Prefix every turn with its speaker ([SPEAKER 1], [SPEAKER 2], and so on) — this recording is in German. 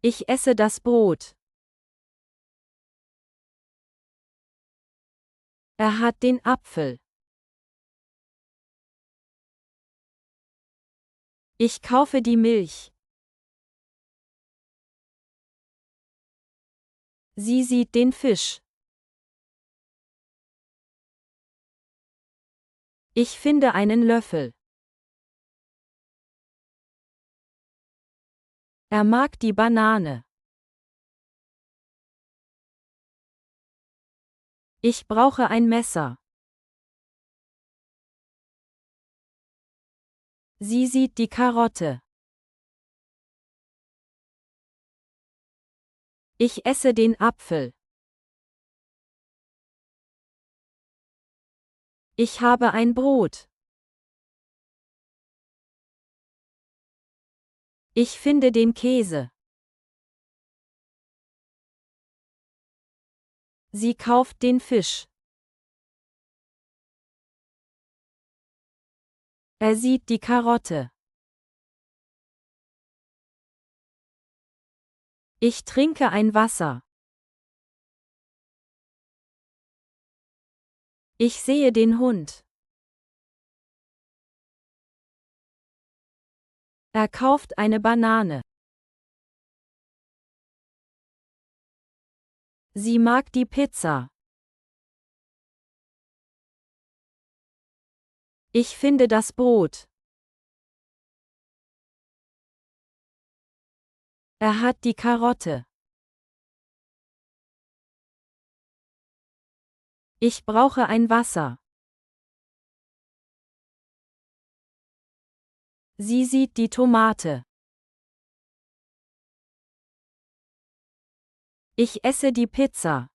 [SPEAKER 1] Ich esse das Brot. Er hat den Apfel. Ich kaufe die Milch. Sie sieht den Fisch. Ich finde einen Löffel. Er mag die Banane. Ich brauche ein Messer. Sie sieht die Karotte. Ich esse den Apfel. Ich habe ein Brot. Ich finde den Käse. Sie kauft den Fisch. Er sieht die Karotte. Ich trinke ein Wasser. Ich sehe den Hund. Er kauft eine Banane. Sie mag die Pizza. Ich finde das Brot. Er hat die Karotte. Ich brauche ein Wasser. Sie sieht die Tomate. Ich esse die Pizza.